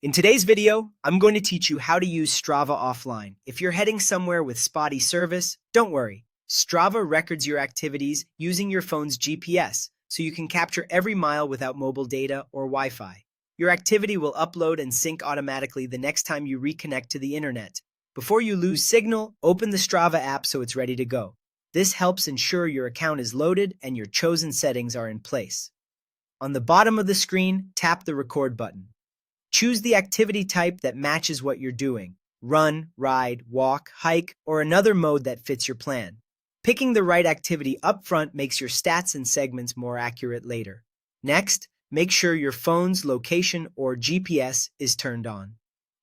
In today's video, I'm going to teach you how to use Strava offline. If you're heading somewhere with spotty service, don't worry. Strava records your activities using your phone's GPS, so you can capture every mile without mobile data or Wi-Fi. Your activity will upload and sync automatically the next time you reconnect to the internet. Before you lose signal, open the Strava app so it's ready to go. This helps ensure your account is loaded and your chosen settings are in place. On the bottom of the screen, tap the record button. Choose the activity type that matches what you're doing: run, ride, walk, hike, or another mode that fits your plan. Picking the right activity up front makes your stats and segments more accurate later. Next, make sure your phone's location or GPS is turned on.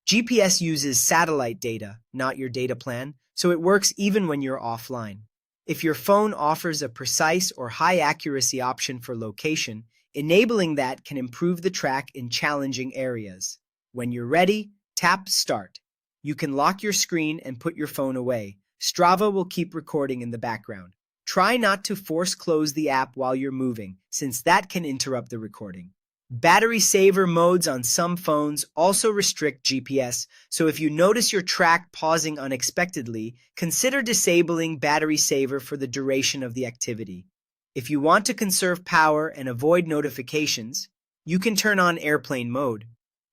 GPS uses satellite data, not your data plan, so it works even when you're offline. If your phone offers a precise or high accuracy option for location, enabling that can improve the track in challenging areas. When you're ready, tap Start. You can lock your screen and put your phone away. Strava will keep recording in the background. Try not to force close the app while you're moving, since that can interrupt the recording. Battery saver modes on some phones also restrict GPS, so if you notice your track pausing unexpectedly, consider disabling battery saver for the duration of the activity. If you want to conserve power and avoid notifications, you can turn on airplane mode.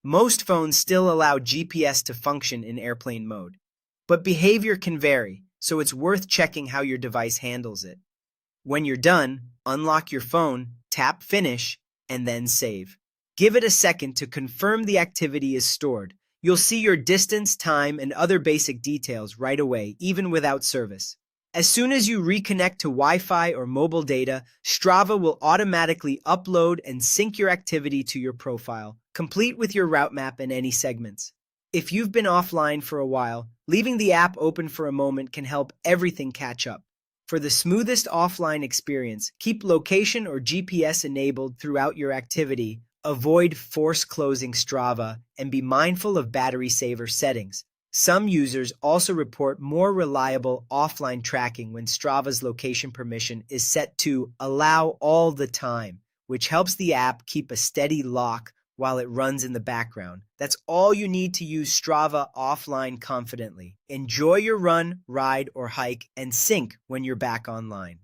Most phones still allow GPS to function in airplane mode, but behavior can vary, so it's worth checking how your device handles it. When you're done, unlock your phone, tap Finish, and then save. Give it a second to confirm the activity is stored. You'll see your distance, time, and other basic details right away, even without service. As soon as you reconnect to Wi-Fi or mobile data, Strava will automatically upload and sync your activity to your profile, complete with your route map and any segments. If you've been offline for a while, leaving the app open for a moment can help everything catch up. For the smoothest offline experience, keep location or GPS enabled throughout your activity, avoid force closing Strava, and be mindful of battery saver settings. Some users also report more reliable offline tracking when Strava's location permission is set to Allow all the time, which helps the app keep a steady lock while it runs in the background. That's all you need to use Strava offline confidently. Enjoy your run, ride, or hike, and sync when you're back online.